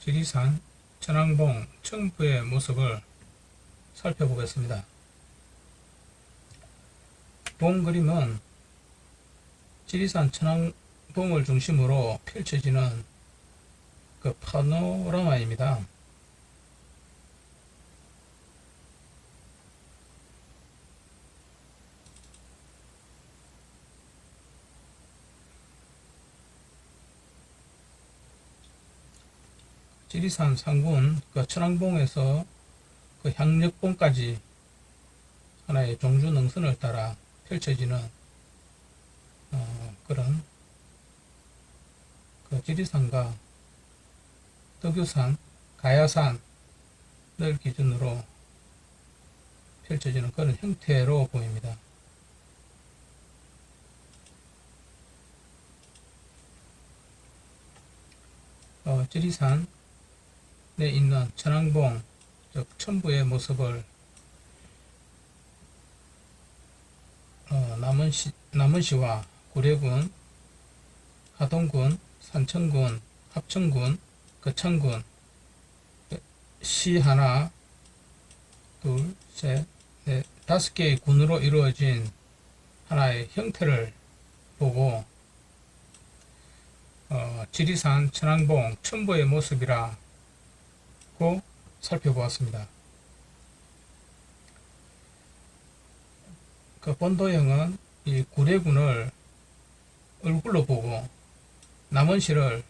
지리산 천왕봉 청부의 모습을 살펴보겠습니다. 본 그림은 지리산 천왕봉을 중심으로 펼쳐지는 그 파노라마입니다. 지리산 상군 그 천왕봉에서 그 향력봉까지 하나의 종주 능선을 따라 펼쳐지는 그런 그 지리산과 덕유산, 가야산을 기준으로 펼쳐지는 그런 형태로 보입니다. 지리산에 있는 천왕봉, 즉 천부의 모습을 남원시와 구례군, 하동군, 산청군, 합천군, 거창군, 시 하나, 둘, 셋, 넷, 5개의 군으로 이루어진 하나의 형태를 보고 지리산 천왕봉 천부의 모습이라고 살펴보았습니다. 그 본도형은 이 구례군을 얼굴로 보고 남원시를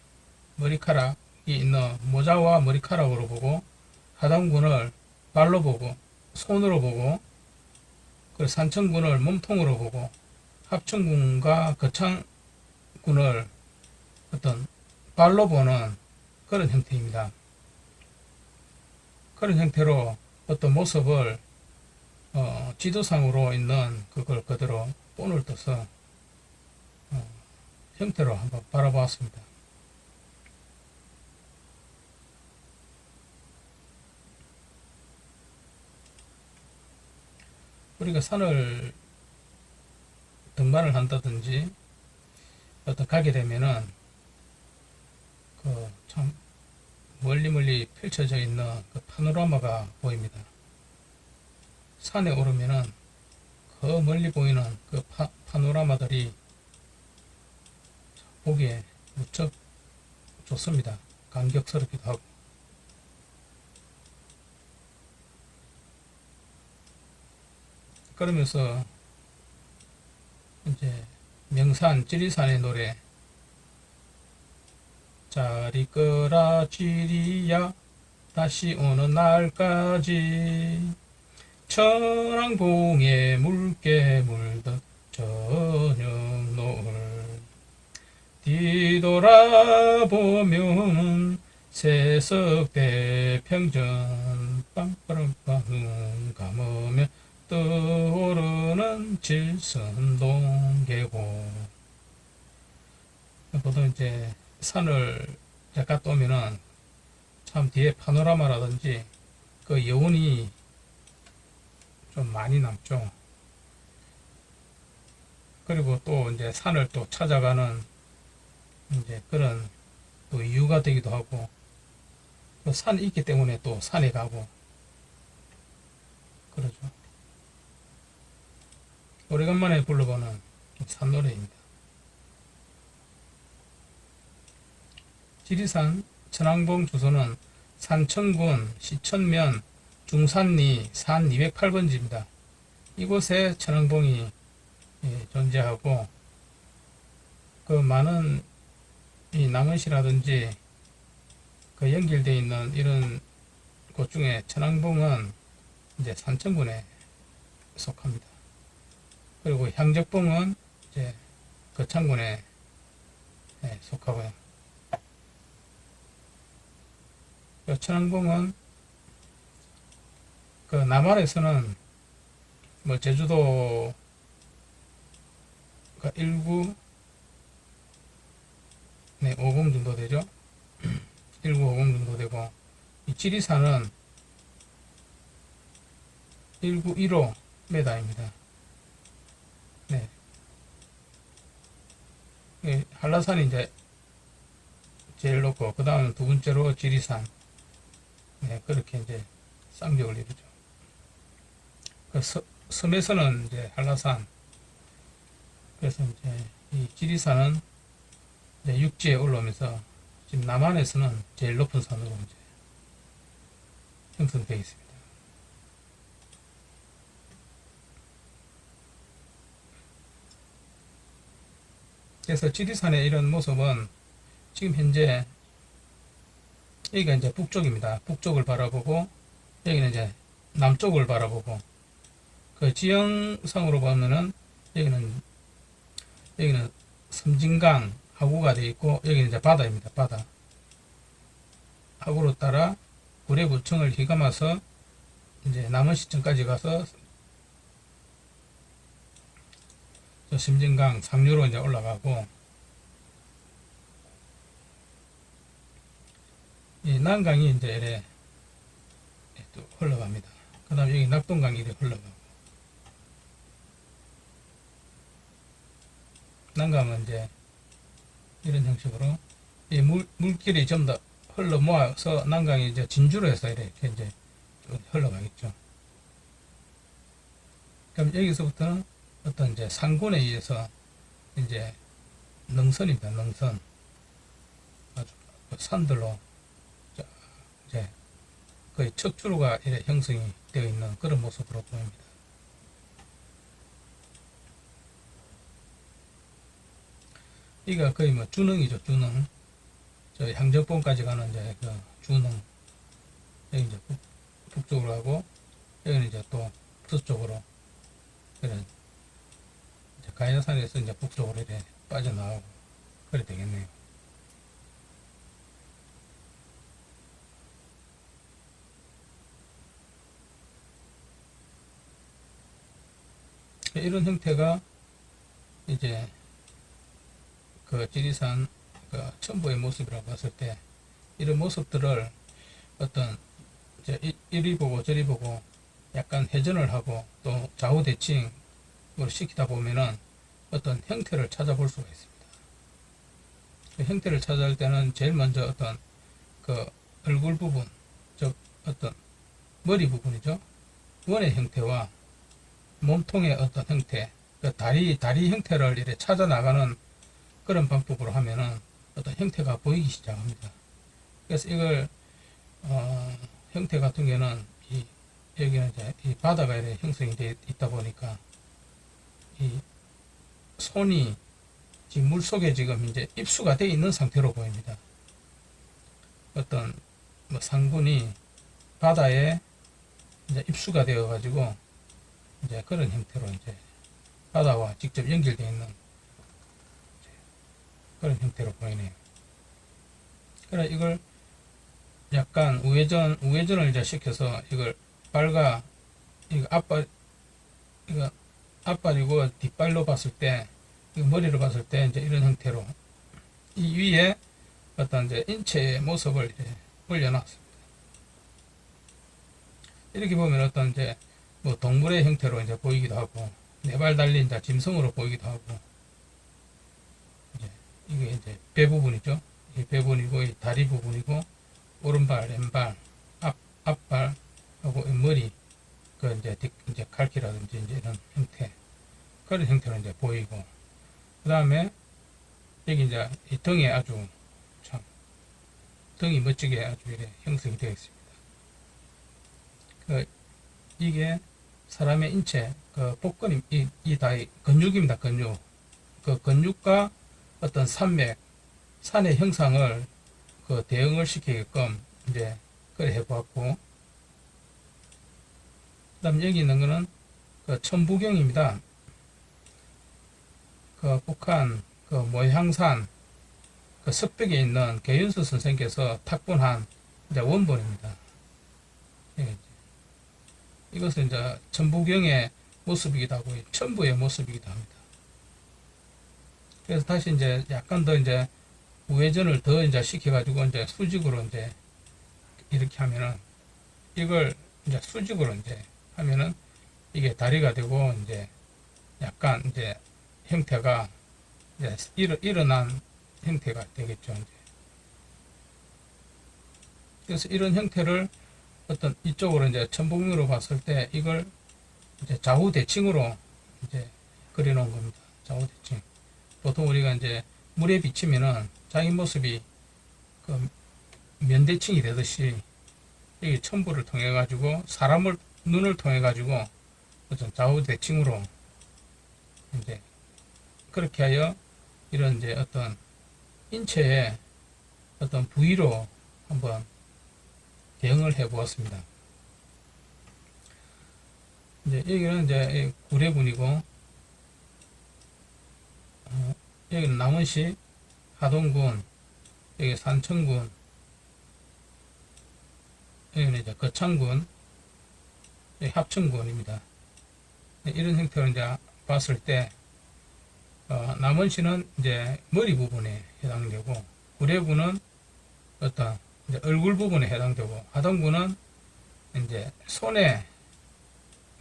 머리카락이 있는 모자와 머리카락으로 보고 하동군을 발로 보고 손으로 보고 그 산청군을 몸통으로 보고 합천군과 거창군을 어떤 발로 보는 그런 형태입니다. 그런 형태로 어떤 모습을 지도상으로 있는 그걸 그대로 본을 떠서 형태로 한번 바라보았습니다. 우리가 산을 등반을 한다든지 어떤 가게 되면은 그 참 멀리 펼쳐져 있는 그 파노라마가 보입니다. 산에 오르면은 그 멀리 보이는 그 파노라마들이 보기에 무척 좋습니다. 감격스럽기도 하고. 그러면서 이제 명산 지리산의 노래 잘 있거라 지리야 다시 오는 날까지 천왕봉에 묽게 물든 저녁 노을 뒤돌아보면 세석대평전 빰빠람빰 눈 감으면 떠오르는 질선동 계곡. 보통 이제 산을 갔다 오면은 참 뒤에 파노라마라든지 그 여운이 좀 많이 남죠. 그리고 또 이제 산을 또 찾아가는 이제 그런 또 이유가 되기도 하고, 또 산이 있기 때문에 또 산에 가고, 그러죠. 오래간만에 불러보는 산노래입니다. 지리산 천왕봉 주소는 산청군 시천면 중산리 산 208번지입니다. 이곳에 천왕봉이 존재하고 그 많은 이 남원시라든지 그 연결되어 있는 이런 곳 중에 천왕봉은 이제 산청군에 속합니다. 그리고 향적봉은 이제 거창군에 속하고요. 천왕봉은 그 남한에서는 뭐 제주도 그 1950 정도 되죠. 1950 정도 되고 이 지리산은 1915m입니다. 네. 한라산이 이제 제일 높고, 그 다음 두 번째로 지리산. 네, 그렇게 이제 쌍벽을 이루죠. 그 섬에서는 이제 한라산. 그래서 이제 이 지리산은 이제 육지에 올라오면서 지금 남한에서는 제일 높은 산으로 이제 형성되어 있습니다. 그래서 지리산의 이런 모습은 지금 현재 여기가 이제 북쪽입니다. 북쪽을 바라보고 여기는 이제 남쪽을 바라보고 그 지형상으로 보면은 여기는 섬진강 하구가 되어 있고 여기는 이제 바다입니다. 바다 하구로 따라 구례구청을 휘감아서 이제 남원시청까지 가서 저 섬진강 상류로 이제 올라가고 이 난강이 이제 이래 또 흘러갑니다. 그 다음에 여기 낙동강이 이렇게 흘러가고 난강은 이제 이런 형식으로 이 물길이 좀 더 흘러 모아서 난강이 이제 진주로 해서 이렇게 이제 흘러가겠죠. 그럼 여기서부터는 어떤 이제 상군에 의해서 이제 능선입니다. 능선. 아주 산들로 이제 거의 척추로가 이렇게 형성이 되어 있는 그런 모습으로 보입니다. 이가 거의 뭐 주능이죠. 주능. 저 향정봉까지 가는 이제 그 주능. 여기 이제 북쪽으로 가고 여기는 이제 또 서쪽으로 이런 가야산에서 이제 북쪽으로 이렇게 빠져나가고 그래 되겠네요. 이런 형태가 이제 그 지리산 그 첨부의 모습이라고 봤을 때 이런 모습들을 어떤 이리 보고 저리 보고 약간 회전을 하고 또 좌우 대칭으로 시키다 보면은 어떤 형태를 찾아볼 수가 있습니다. 그 형태를 찾아볼 때는 제일 먼저 어떤 그 얼굴 부분, 즉 어떤 머리 부분이죠. 원의 형태와 몸통의 어떤 형태, 그 다리 형태를 이렇게 찾아 나가는 그런 방법으로 하면은 어떤 형태가 보이기 시작합니다. 그래서 이걸 형태 같은 경우는 여기는 이제 이 바다가 이렇게 형성이 되어 있다 보니까 이 손이 지금 물 속에 지금 이제 입수가 되어 있는 상태로 보입니다. 어떤 뭐 상군이 바다에 이제 입수가 되어 가지고 이제 그런 형태로 이제 바다와 직접 연결되어 있는 그런 형태로 보이네요. 그래 이걸 약간 우회전을 이제 시켜서 이걸 이거 앞발이고 뒷발로 봤을 때, 이거 머리로 봤을 때 이제 이런 형태로 이 위에 어떤 이제 인체의 모습을 이렇게 올려놨습니다. 이렇게 보면 어떤 이제 뭐 동물의 형태로 이제 보이기도 하고, 네 발 달린 이제 짐승으로 보이기도 하고, 이게 이제 배 부분이죠. 이 배 부분이고, 이 다리 부분이고, 오른발, 왼발, 앞발, 하고 머리, 그 이제 갈기라든지 이제 이런 형태, 그런 형태로 이제 보이고, 그 다음에 여기 이제 이 등에 아주 참 등이 멋지게 아주 이렇게 형성이 되어 있습니다. 이게 사람의 인체, 그 복근, 이 다 근육입니다. 근육. 그 근육과 어떤 산맥, 산의 형상을 그 대응을 시키게끔 이제 그래 해보았고, 그 다음 여기 있는 거는 그 천부경입니다. 그 북한 그 모향산 그 석벽에 있는 개윤수 선생께서 탁본한 이제 원본입니다. 이것은 이제 천부경의 모습이기도 하고 천부의 모습이기도 합니다. 그래서 다시 이제 약간 더 이제 우회전을 더 이제 시켜가지고 이제 수직으로 이제 이렇게 하면은 이걸 이제 수직으로 이제 하면은 이게 다리가 되고 이제 약간 이제 형태가 이제 일어난 형태가 되겠죠. 이제 그래서 이런 형태를 어떤 이쪽으로 이제 천봉으로 봤을 때 이걸 이제 좌우 대칭으로 이제 그려놓은 겁니다. 좌우 대칭. 보통 우리가 이제 물에 비치면은 자기 모습이 그 면대칭이 되듯이 이 첨부를 통해 가지고 사람을 눈을 통해 가지고 어떤 좌우 대칭으로 이제 그렇게 하여 이런 이제 어떤 인체의 어떤 부위로 한번 대응을 해 보았습니다. 이제 여기는 이제 구례군이고, 여기는 남원시 하동군, 여기 산청군, 여기는 이제 거창군, 여기 합천군입니다. 이런 형태로 이제 봤을 때, 남원시는 이제 머리 부분에 해당되고, 구례군은 어떤 이제 얼굴 부분에 해당되고, 하동군은 이제 손의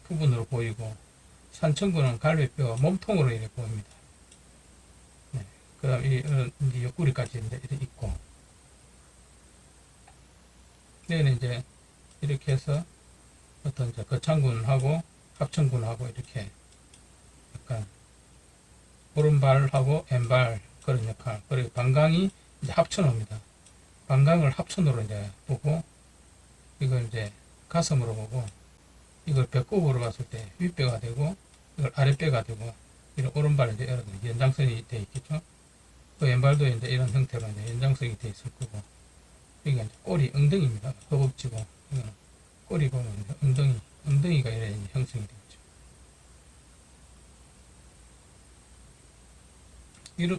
부분으로 보이고, 산청군은 갈비뼈, 몸통으로 이렇게 보입니다. 네. 그 다음 이 옆구리까지 이제 이렇게 있고, 여기는 이제 이렇게 해서 어떤 이제 거창군하고 합천군하고 이렇게 약간 오른발하고 왼발 그런 역할, 그리고 방광이 이제 합천어입니다. 방광을 합천으로 이제 보고, 이걸 이제 가슴으로 보고, 이걸 배꼽으로 봤을 때 윗배가 되고, 이걸 아랫배가 되고, 이런 오른발은 이제 연장선이 되어 있겠죠. 그 왼발도 이제 이런 형태로 이제 연장선이 되어 있을 거고, 여기가 이제 꼬리, 엉덩이입니다. 허벅지고, 이거는 꼬리 보면 이제 엉덩이가 이렇게 형성이 되겠죠.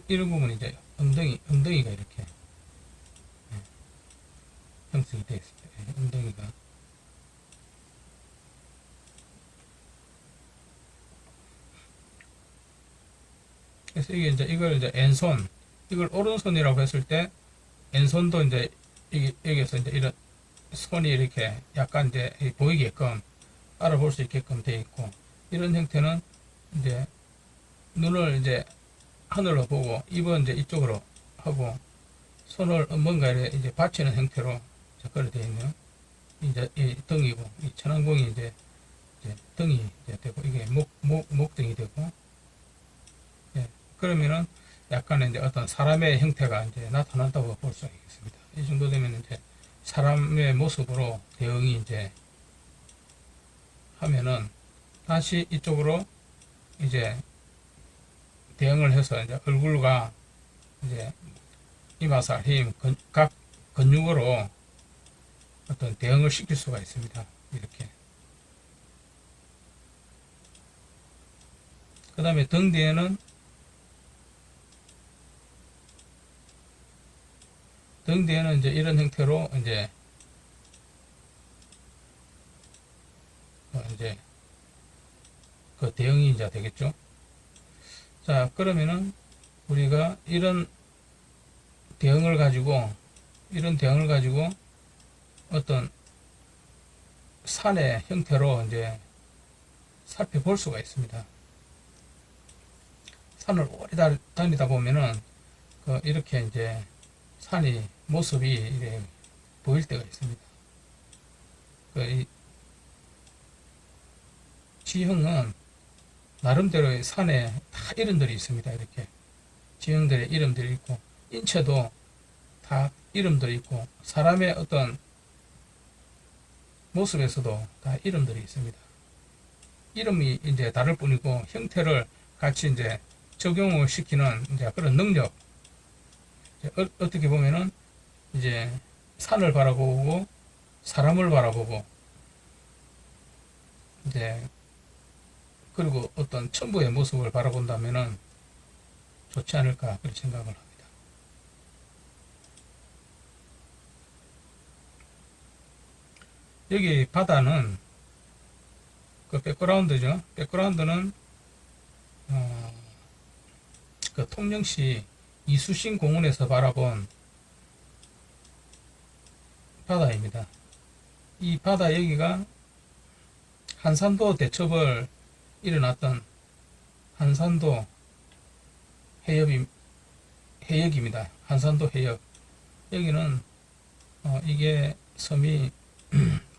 이런 부분이 이제 엉덩이가 이렇게 형성이 되어 있습니다. 엉덩이가. 그래서 이게 이제 이걸 이제 왼손, 이걸 오른손이라고 했을 때 왼손도 이제 여기서 이제 이런 손이 이렇게 약간 이제 보이게끔 알아볼 수 있게끔 되어 있고, 이런 형태는 이제 눈을 이제 하늘로 보고 입은 이제 이쪽으로 하고 손을 뭔가 이제 받치는 형태로 그렇게 되어 있네요. 이제 이 등이고, 이 천왕봉이 이제 등이 이제 되고, 이게 목등이 되고, 예, 그러면은 약간 이제 어떤 사람의 형태가 이제 나타난다고 볼 수 있겠습니다. 이 정도 되면 이제 사람의 모습으로 대응이 이제 하면은 다시 이쪽으로 이제 대응을 해서 이제 얼굴과 이제 이마살, 힘, 각 근육으로 어떤 대응을 시킬 수가 있습니다. 이렇게. 그 다음에 등 뒤에는 이제 이런 형태로 이제 그 대응이 이제 되겠죠. 자, 그러면은 우리가 이런 대응을 가지고 어떤 산의 형태로 이제 살펴볼 수가 있습니다. 산을 오래 다니다 보면은 이렇게 이제 산이 모습이 이렇게 보일 때가 있습니다. 이 지형은 나름대로의 산에 다 이름들이 있습니다. 이렇게 지형들의 이름들이 있고, 인체도 다 이름들이 있고, 사람의 어떤 모습에서도 다 이름들이 있습니다. 이름이 이제 다를 뿐이고 형태를 같이 이제 적용을 시키는 이제 그런 능력. 어떻게 보면은 이제 산을 바라보고 사람을 바라보고 이제 그리고 어떤 천부의 모습을 바라본다면은 좋지 않을까 그렇게 생각을 합니다. 여기 바다는 그 백그라운드죠. 백그라운드는 그 통영시 이수신 공원에서 바라본 바다입니다. 이 바다 여기가 한산도 대첩을 일어났던 한산도 해역입니다. 한산도 해역. 여기는 이게 섬이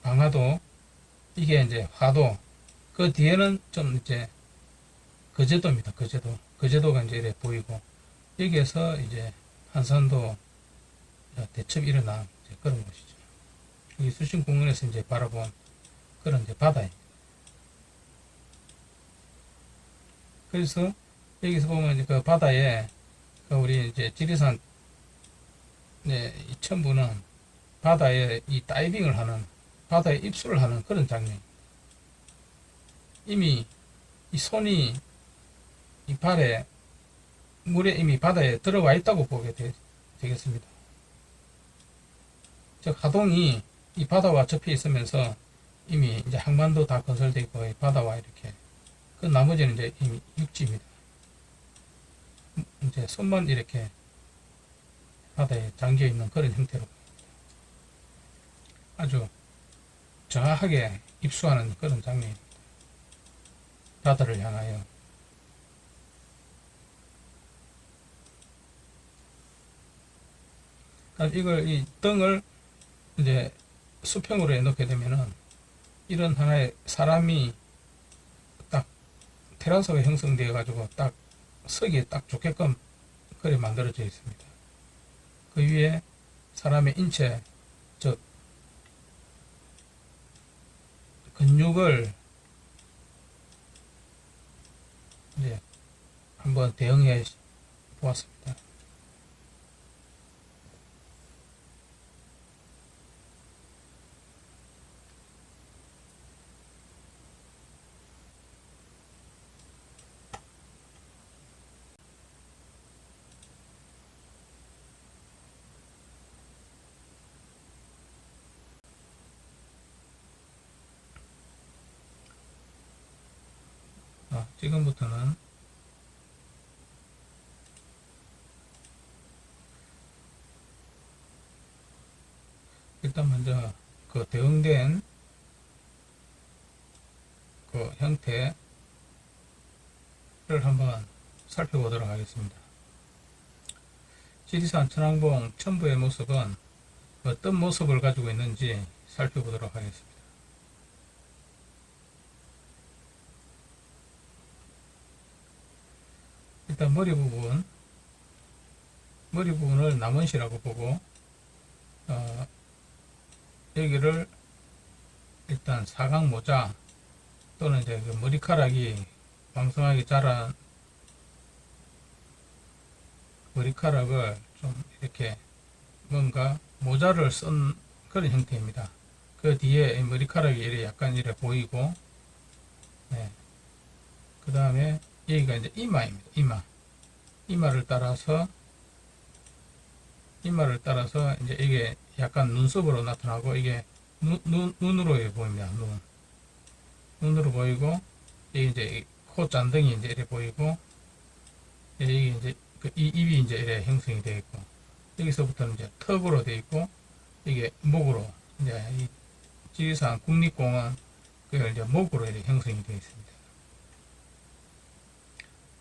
방화도, 이게 이제 화도, 그 뒤에는 좀 이제 거제도입니다. 거제도가 이제 이렇게 보이고, 여기에서 이제 한산도 대첩이 일어난 그런 곳이죠. 이 수심공원에서 이제 바라본 그런 이제 바다입니다. 그래서 여기서 보면 이제 그 바다에 그 우리 이제 지리산 이 첨부는 바다에 이 다이빙을 하는, 바다에 입수를 하는 그런 장면. 이미 이 손이 이 발에 물에 이미 바다에 들어와 있다고 보게 되겠습니다. 즉 하동이 이 바다와 접해 있으면서 이미 이제 항만도 다 건설되어 있고 바다와 이렇게, 그 나머지는 이제 이미 육지입니다. 이제 손만 이렇게 바다에 잠겨 있는 그런 형태로 아주 정확하게 입수하는 그런 장면입니다. 바다를 향하여. 이걸, 이 등을 이제 수평으로 해놓게 되면은 이런 하나의 사람이 딱 테라스가 형성되어 가지고 딱 서기에 딱 좋게끔 그래 만들어져 있습니다. 그 위에 사람의 인체, 즉 근육을 이제 한번 대응해 보았습니다. 지금부터는 일단 먼저 그 대응된 그 형태를 한번 살펴보도록 하겠습니다. 지리산 천왕봉 첨부의 모습은 어떤 모습을 가지고 있는지 살펴보도록 하겠습니다. 일단 머리 부분을 남원시라고 보고, 여기를 일단 사각 모자 또는 이제 그 머리카락이 왕성하게 자란 머리카락을 좀 이렇게 뭔가 모자를 쓴 그런 형태입니다. 그 뒤에 머리카락이 이렇게 약간 이렇게 보이고, 네. 그 다음에 여기가 이제 이마입니다. 이마를 따라서 이제 이게 약간 눈썹으로 나타나고, 이게 눈으로 보입니다. 눈으로 보이고, 여기 이제 코 잔등이 이제 이렇게 보이고, 여기 이제 그 입이 이제 이렇게 형성이 되어 있고, 여기서부터는 이제 턱으로 되어 있고, 이게 목으로, 이제 이 지리산 국립공원 그걸 이제 목으로 이렇게 형성이 되어 있습니다.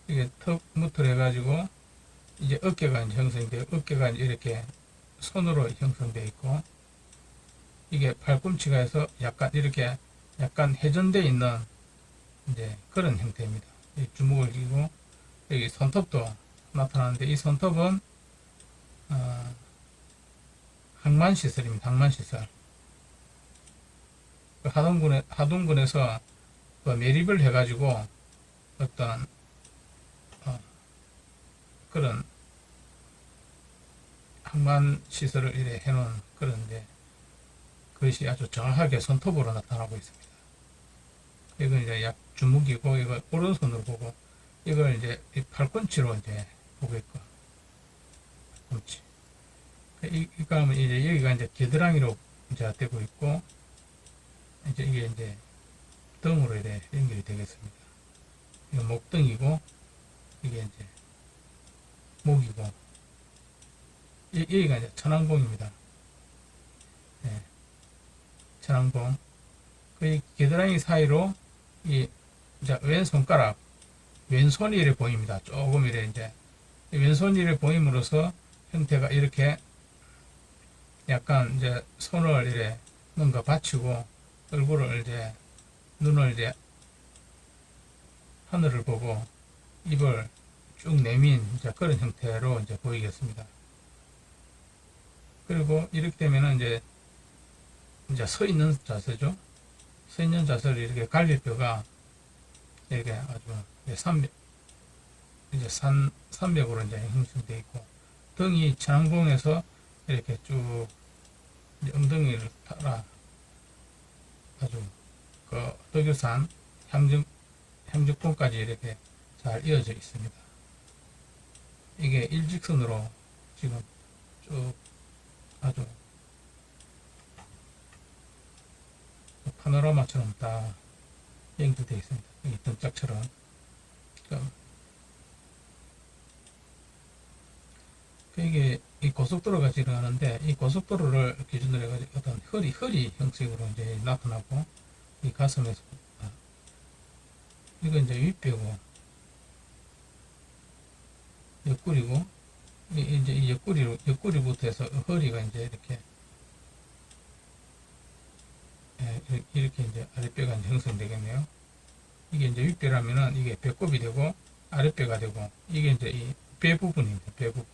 이게 턱부터 해가지고 이제 어깨가 이제 형성이 되어, 어깨가 이제 이렇게 손으로 형성되어 있고, 이게 팔꿈치가 해서 약간 이렇게 약간 회전되어 있는 이제 그런 형태입니다. 주먹을 쥐고, 여기 손톱도 나타나는데, 이 손톱은 항만시설입니다. 항만시설. 하동군에서 그 매립을 해가지고 어떤 그런 항만시설을 이래 해놓은 그런데, 그것이 아주 정확하게 손톱으로 나타나고 있습니다. 이건 이제 약 주먹이고, 이걸 오른손으로 보고, 이걸 이제 팔꿈치로 이제 보고 있고, 팔꿈치. 이거 하면 이제 여기가 이제 겨드랑이로 이제 되고 있고, 이제 이게 이제 등으로 이렇게 연결이 되겠습니다. 이거 목등이고, 이게 이제 목이고, 여기가 이제 천왕봉입니다. 네. 천왕봉. 그 겨드랑이 사이로 이 이제 왼손가락, 왼손이 이렇게 보입니다. 조금 이렇게 이제 왼손이 이렇게 보임으로써 형태가 이렇게 약간 이제 손을 이래 뭔가 받치고 얼굴을 이제 눈을 이제 하늘을 보고 입을 쭉 내민 이제 그런 형태로 이제 보이겠습니다. 그리고 이렇게 되면은 이제 서 있는 자세죠. 서 있는 자세를 이렇게 갈비뼈가 이렇게 아주 이제 산맥으로 이제 형성되어 있고 등이 천왕봉에서 이렇게 쭉 엉덩이를 따라 아주 그 덕유산 향적봉까지 이렇게 잘 이어져 있습니다. 이게 일직선으로 지금 쭉 아주 파노라마처럼 다 연결되어 있습니다. 이 등짝처럼. 이게 이 고속도로가 지나가는데 이 고속도로를 기준으로 해가지고 어떤 허리 형식으로 이제 나타나고 이 가슴에서 이거 이제 윗배고 옆구리고 이제 이 옆구리부터 해서 허리가 이제 이렇게 이제 아랫배가 이제 형성되겠네요. 이게 이제 윗배라면은 이게 배꼽이 되고 아랫배가 되고 이게 이제 이 배 부분입니다. 배 부분.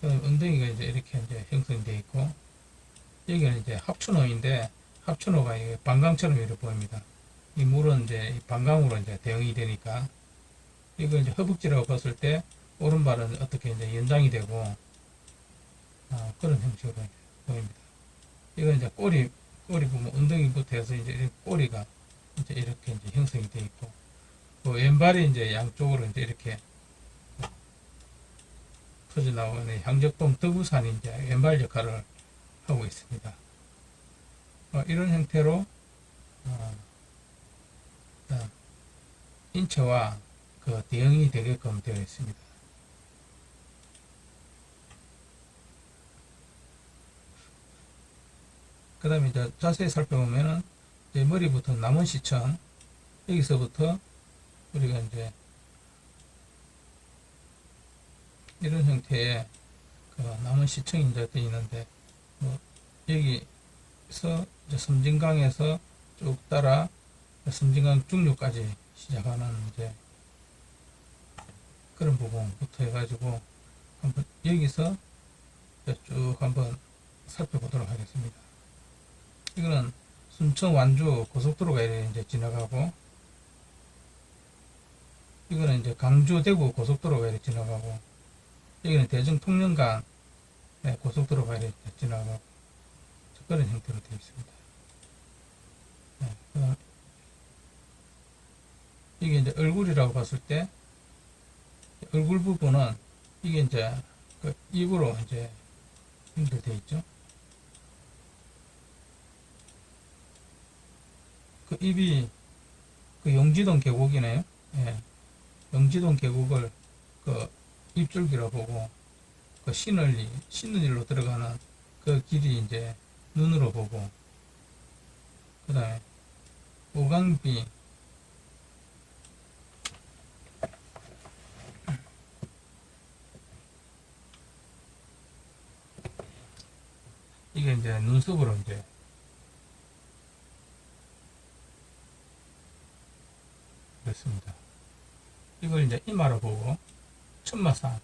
그다음 엉덩이가 이제 이렇게 이제 형성되어 있고 여기는 이제 합천호인데 합천호가 이게 방광처럼 이렇게 보입니다. 이 물은 이제 방광으로 이제 대응이 되니까 이거 이제 허벅지라고 봤을 때 오른발은 어떻게 이제 연장이 되고 그런 형식으로 보입니다. 이건 이제 꼬리 부분 엉덩이부터 해서 이제 꼬리가 이제 이렇게 이제 형성이 되어 있고 그 왼발이 이제 양쪽으로 이제 이렇게 퍼져 나오는 향적봉 덕우산이 이제 왼발 역할을 하고 있습니다. 이런 형태로 인체와 그 대응이 되게끔 되어 있습니다. 그 다음에 이제 자세히 살펴보면은 이제 머리부터 남은 시청 여기서부터 우리가 이제 이런 형태의 그 남은 시청이 이제 되어 있는데 뭐 여기서 이제 섬진강에서 쭉 따라 섬진강 중류까지 시작하는 이제 그런 부분부터 해가지고 한번 여기서 쭉 한번 살펴보도록 하겠습니다. 이거는 순천 완주 고속도로가 이제 지나가고 이거는 이제 강주 대구 고속도로가 이렇게 지나가고 여기는 대전 통영간 고속도로가 이렇게 지나가고 그런 형태로 되어 있습니다. 이게 이제 얼굴이라고 봤을 때 얼굴 부분은 이게 이제 그 입으로 이제 연결되어 있죠. 그 입이 그 용지동 계곡이네요. 예. 용지동 계곡을 그 입줄기로 보고 그 신을리로 들어가는 그 길이 이제 눈으로 보고 그 다음에 오강비 이게 이제 눈썹으로 이제 그렇습니다. 이걸 이제 이마로 보고 천마산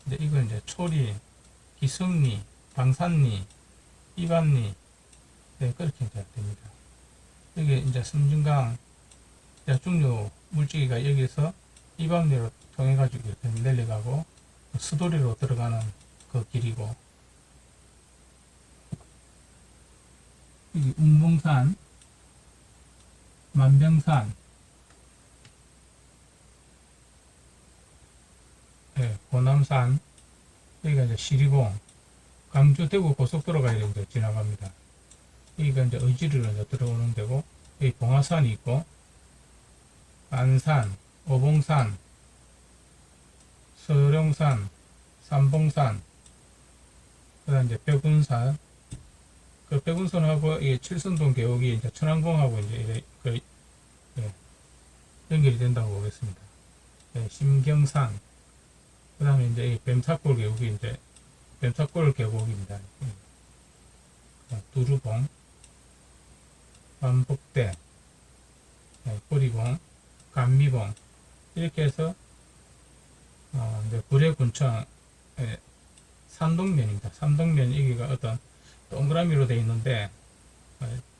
근데 이걸 이제 초리, 기성리, 방산리, 이반리 그렇게 이제 됩니다. 여기 이제 섬진강 중류 물질기가 여기서 이방리로 통해 가지고 이렇게 내려가고 수도리로 들어가는 그 길이고 여기 운봉산, 만병산, 고남산, 여기가 이제 시리봉, 강주 대구 고속도로가 이렇게 지나갑니다. 여기가 이제 의지리로 이제 들어오는 데고, 여기 봉화산이 있고, 안산, 오봉산, 서령산, 삼봉산, 그 다음 이제 백운산, 그 백운산하고 이 칠선동 계곡이 이제 천왕봉하고 이제 연결이 된다고 보겠습니다. 심경산, 그 다음에 이제 이 뱀사골 계곡이 이제 뱀사골 계곡입니다. 두루봉, 반복대, 꼬리봉, 감미봉 이렇게 해서 이제 구례군청 삼동면입니다. 삼동면 여기가 어떤 동그라미로 되어 있는데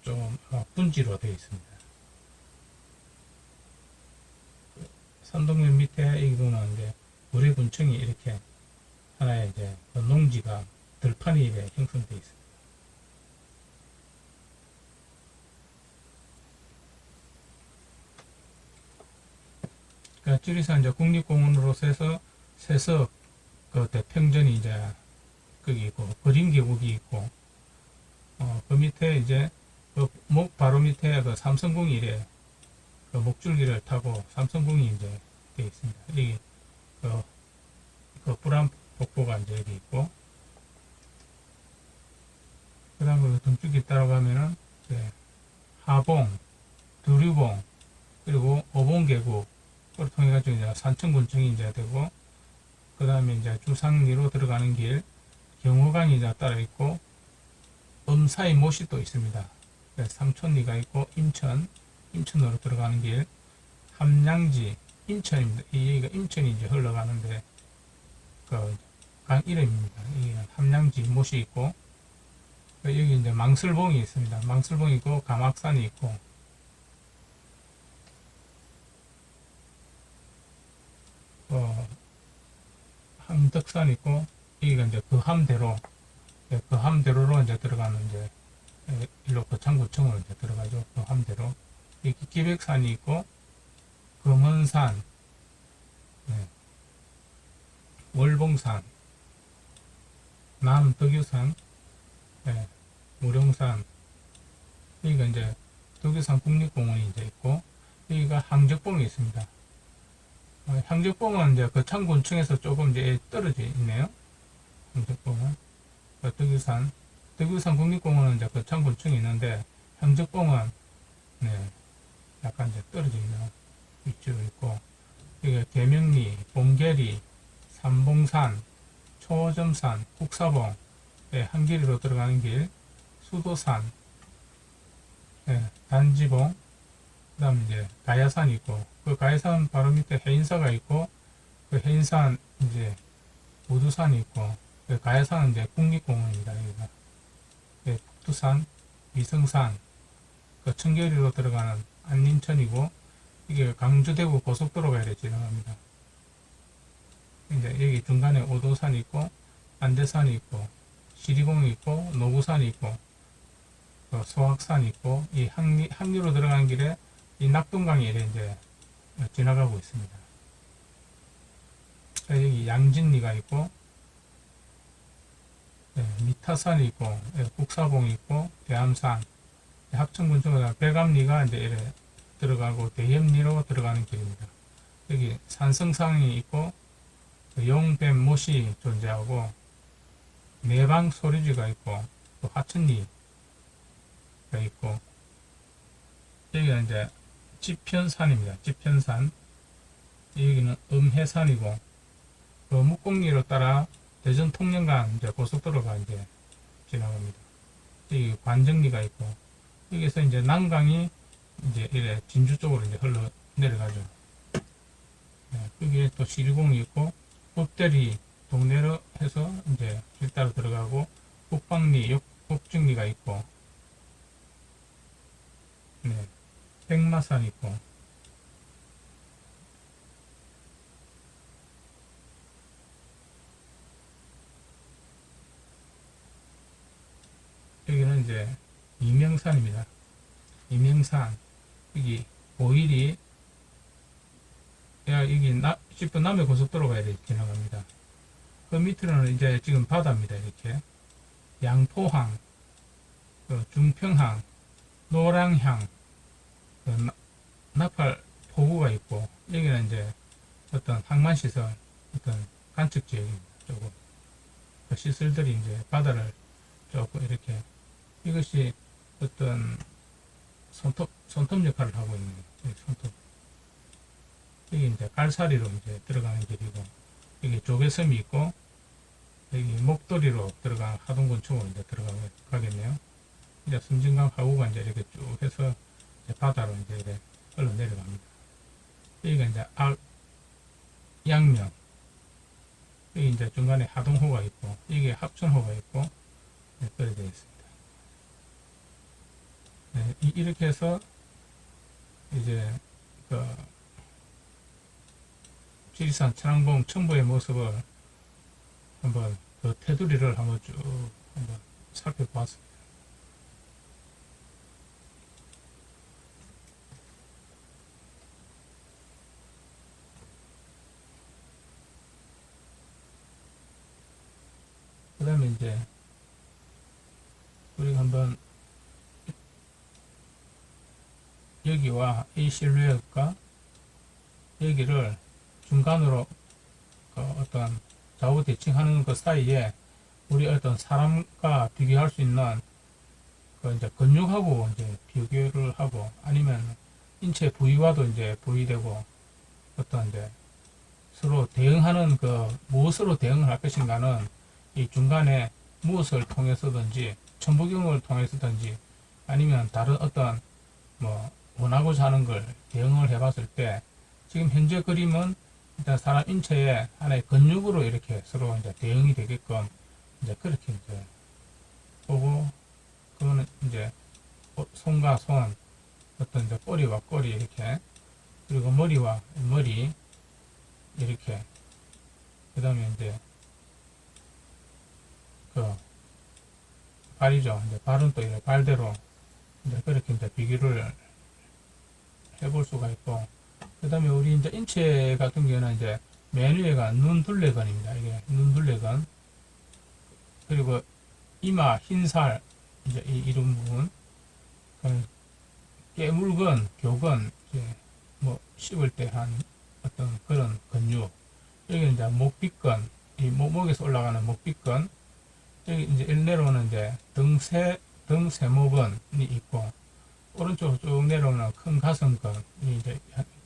좀 분지로 되어 있습니다. 삼동면 밑에 여기 보면 이제 구례군청이 이렇게 하나의 이제 농지가 들판이 이렇게 형성되어 있습니다. 그러니까 지리산 이제 국립공원으로서 해서 세석 그 대평전이 이제 거기 있고 그림 계곡이 있고 그 밑에 이제 그 목 바로 밑에 그 삼성궁이 이래 그 목줄기를 타고 삼성궁이 이제 되어 있습니다. 여기 그 불안 폭포가 이제 여기 있고 그 다음에 그 등줄기 따라가면은 하봉, 두류봉 그리고 오봉계곡을 통해 가지고 이제 산천군청이 이제 되고 그 다음에 이제 주상리로 들어가는 길 경호강이 이제 따라 있고 음사의 못이 또 있습니다. 삼촌리가 있고 인천으로 들어가는 길 함량지 인천입니다. 여기가 인천이 이제 흘러가는데 그 강 이름입니다. 이 함량지 못이 있고 여기 이제 망설봉이 있습니다. 망설봉이 있고 가막산이 있고 함덕산이 있고 여기가 이제 그함대로로 이제 들어가는 이제 일로 거창구청으로 이제 들어가죠. 그함대로 여기 기백산이 있고 금원산, 월봉산, 남덕유산, 무령산 여기가 이제 덕유산 국립공원이 이제 있고 여기가 항적봉이 있습니다. 항적봉은 이제 거창군청에서 조금 이제 떨어져 있네요. 항적봉은 덕유산 국립공원은 이제 거창군청이 있는데 항적봉은 약간 이제 떨어져 있는 위치로 있고 여기가 계명리, 봉계리, 삼봉산, 초점산, 국사봉 한길이로 들어가는 길, 수도산, 단지봉, 그 다음에 이제 가야산이 있고, 그 가야산 바로 밑에 해인사가 있고, 그 해인산 이제 우두산이 있고, 그 가야산은 이제 국립공원입니다. 여기가. 북두산, 위성산, 그 청계리로 들어가는 안린천이고, 이게 강주대구 고속도로가 이렇게 지나갑니다. 이제 여기 중간에 오도산이 있고, 안대산이 있고, 시리공이 있고, 노구산이 있고, 소학산이 있고, 이 항리로 들어가는 길에 이 낙동강이 이제 지나가고 있습니다. 여기 양진리가 있고, 미타산이 있고, 국사봉이 있고, 대암산, 합천군청은 백암리가 이제 이래 들어가고, 대염리로 들어가는 길입니다. 여기 산성상이 있고, 용뱀못이 존재하고, 내방 소리지가 있고, 또 하천리가 있고, 여기가 이제 지편산입니다. 지편산. 여기는 음해산이고, 그 묵공리로 따라 대전 통영간 이제 고속도로가 이제 지나갑니다. 여기 관정리가 있고, 여기서 이제 남강이 이제 이래 진주 쪽으로 이제 흘러 내려가죠. 여기에 또 시리공이 있고, 읍대리 동네로 해서 이제 길 따라 들어가고, 국방리, 역곡증리가 있고, 백마산 있고, 여기는 이제 이명산입니다. 이명산, 여기 오일이, 여기 10분 남해 고속도로가 이렇게 지나갑니다. 그 밑으로는 이제 지금 바다입니다. 이렇게. 양포항, 중평항, 노랑향, 나팔 포구가 있고, 여기는 이제 어떤 항만시설, 어떤 간척지역입니다. 조금. 그 시설들이 이제 바다를 조금 이렇게, 이것이 어떤 손톱 역할을 하고 있는 거예요. 손톱. 여기 이제 갈사리로 이제 들어가는 길이고, 여기 조개섬이 있고, 여기 목도리로 들어간 하동군청으로 이제 들어가겠네요. 이제 섬진강 하구가 이제 이렇게 쭉 해서 이제 바다로 이제 이렇게 흘러내려갑니다. 여기가 이제 양명, 여기 이제 중간에 하동호가 있고, 이게 합천호가 있고, 네, 그렇게 되어 있습니다. 네, 이렇게 해서 이제 그 지리산 천왕봉 첨부의 모습을 한번 그 테두리를 한번 쭉 한번 살펴보았습니다. 그 다음에 이제 우리가 한번 여기와 이 실루엣과 여기를 중간으로 그 어떤 좌우 대칭하는 그 사이에 우리 어떤 사람과 비교할 수 있는 그 이제 근육하고 이제 비교를 하고 아니면 인체 부위와도 이제 부위되고 어떤 이제 서로 대응하는 그 무엇으로 대응을 할 것인가는 이 중간에 무엇을 통해서든지 천부경을 통해서든지 아니면 다른 어떤 뭐 원하고자 하는 걸 대응을 해봤을 때 지금 현재 그림은 일단 사람 인체의 하나의 근육으로 이렇게 서로 이제 대응이 되게끔 이제 그렇게 이제 보고 그거는 이제 손과 손 어떤 이제 꼬리와 꼬리 이렇게 그리고 머리와 머리 이렇게 그 다음에 이제 그 발이죠. 이제 발은 또 이렇게 발대로 이제 그렇게 이제 비교를 해볼 수가 있고 그 다음에 우리 이제 인체 같은 경우는 이제 맨 위에가 눈둘레근입니다. 이게 눈둘레근 그리고 이마 흰살 이제 이런 부분 깨물근 교근 이제 뭐 씹을 때 한 어떤 그런 근육 여기 이제 목빗근 이 목에서 올라가는 목빗근 여기 이제 일내로는 이제 등 세모근이 있고 오른쪽으로 쭉 내려오는 큰 가슴근이 이제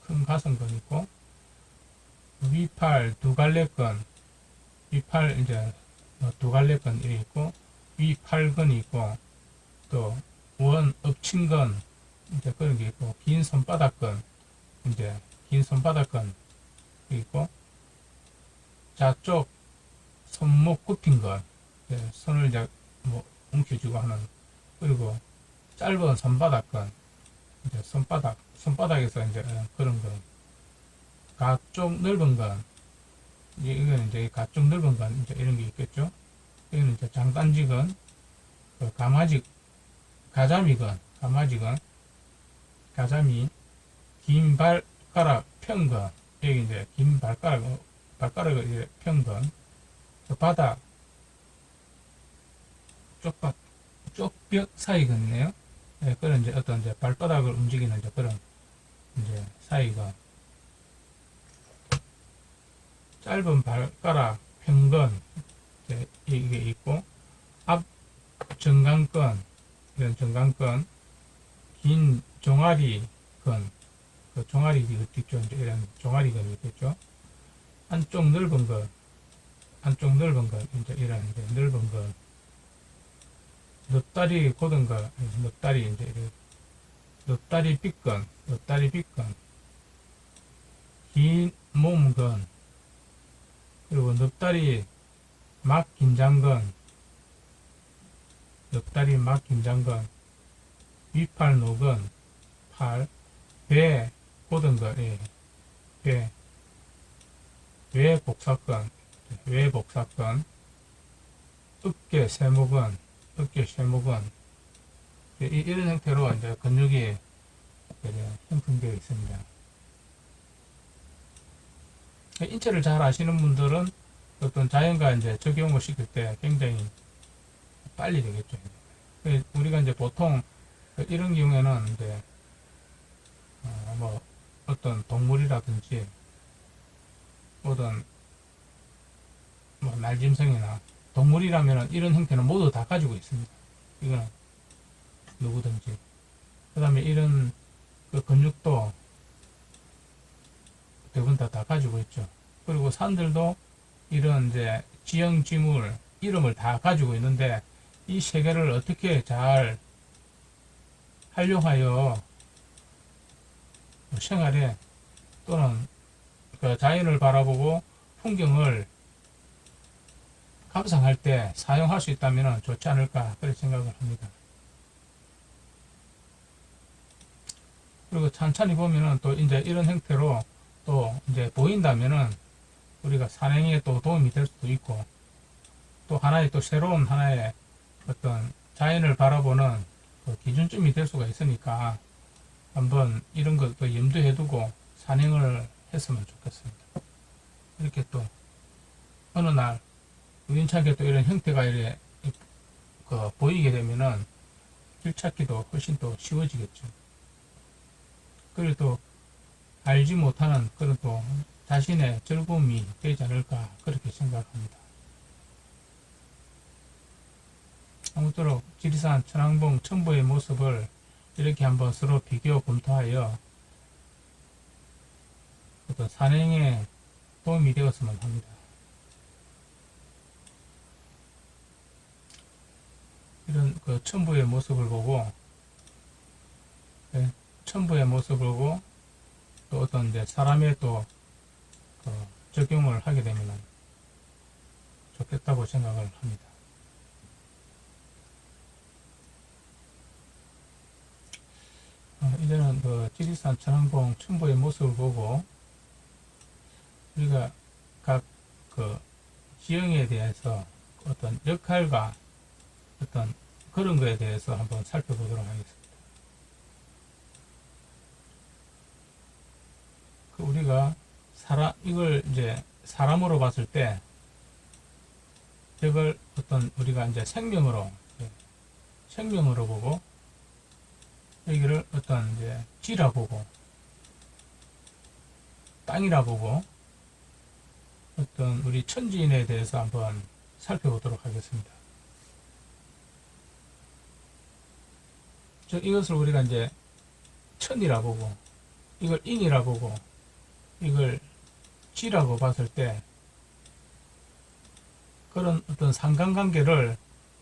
큰 가슴근 있고 위팔 두갈래근 위팔 이제 두갈래근이 있고 위팔근이 있고 또 원 엎친근 이제 그런 게 있고 긴 손바닥근 이제 긴 손바닥근 있고 좌쪽 손목 굽힌근 손을 이제 뭐 움켜쥐고 하는 그리고 짧은 손바닥근 이제 손바닥에서 이제 그런 거 가쪽 넓은 건 이거는 이제 가쪽 넓은 건 이제 이런 게 있겠죠. 여기는 이제 장단지근 그 가자미근 가자미 긴 발가락 평근 여기 이제 긴 발가락을 이제 평근 그 바닥 쪽벽 사이근이네요. 네, 그런 이제 어떤 이제 발바닥을 움직이는 이제 그런 이제 사이근 짧은 발가락 평근 이게 있고 앞 정강근 이런 정강근 긴 종아리근 그 종아리 뒤쪽 이제 이런 종아리근이 있겠죠. 안쪽 넓은 근 이제 이런 이제 넓은 근 넙다리 고든 거 넙다리 이제 이런 넙다리 빗근 긴 몸근 그리고 넙다리 막 긴장근 위팔 노근 배 고든 거 외 복사근 어깨 세모근 이런 형태로 이제 근육이 형성되어 있습니다. 인체를 잘 아시는 분들은 어떤 자연과 이제 적용을 시킬 때 굉장히 빨리 되겠죠. 우리가 이제 보통 이런 경우에는 이제 뭐 어떤 동물이라든지 어떤 뭐 날짐승이나 동물이라면 이런 형태는 모두 다 가지고 있습니다. 이거는 누구든지. 그 다음에 이런 그 근육도 대부분 다 가지고 있죠. 그리고 산들도 이런 이제 지형 지물 이름을 다 가지고 있는데 이 세계를 어떻게 잘 활용하여 생활에 또는 그 자연을 바라보고 풍경을 감상할 때 사용할 수 있다면 좋지 않을까 그렇게 생각을 합니다. 그리고 천천히 보면은 또 이제 이런 형태로 또 이제 보인다면은 우리가 산행에 또 도움이 될 수도 있고 또 하나의 또 새로운 하나의 어떤 자연을 바라보는 그 기준점이 될 수가 있으니까 한번 이런 것도 염두에 두고 산행을 했으면 좋겠습니다. 이렇게 또 어느 날 우연찮게 또 이런 형태가 이렇게 보이게 되면은 길 찾기도 훨씬 더 쉬워지겠죠. 그리고 또 알지 못하는 그런 또 자신의 즐거움이 되지 않을까 그렇게 생각합니다. 아무쪼록 지리산 천왕봉 첨부의 모습을 이렇게 한번 서로 비교 검토하여 어떤 산행에 도움이 되었으면 합니다. 이런 그 첨부의 모습을 보고 첨부의 모습을 보고 또 어떤 이제 사람의 또 적용을 하게 되면 좋겠다고 생각을 합니다. 이제는 그 지리산 천왕봉 첨부의 모습을 보고 우리가 각 그 지형에 대해서 어떤 역할과 어떤 그런 거에 대해서 한번 살펴보도록 하겠습니다. 우리가 이걸 이제 사람으로 봤을 때 이걸 어떤 우리가 이제 생명으로 보고 여기를 어떤 이제 지라 보고 땅이라 보고 어떤 우리 천지인에 대해서 한번 살펴보도록 하겠습니다. 이것을 우리가 이제 천이라 보고 이걸 인이라 보고 이걸 지라고 봤을 때 그런 어떤 상관관계를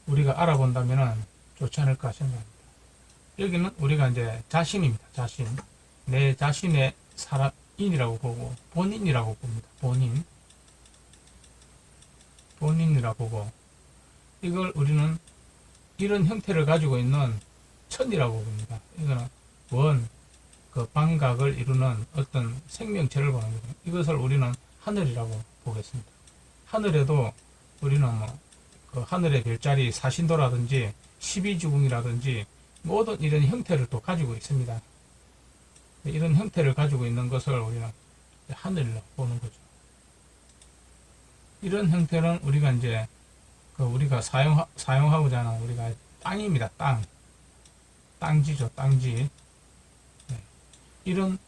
우리가 알아본다면 좋지 않을까 생각합니다. 여기는 우리가 이제 자신입니다. 자신. 내 자신의 인이라고 보고 본인이라고 봅니다. 본인이라고 보고 이걸 우리는 이런 형태를 가지고 있는 천이라고 봅니다. 이거는 그 방각을 이루는 어떤 생명체를 보는 거죠. 이것을 우리는 하늘이라고 보겠습니다. 하늘에도 우리는 그 하늘의 별자리 사신도라든지 12지궁이라든지 모든 이런 형태를 또 가지고 있습니다. 이런 형태를 가지고 있는 것을 우리는 하늘로 보는 거죠. 이런 형태는 우리가 이제 우리가 사용하고자 하는 우리가 땅입니다. 땅지죠. 땅지. 이런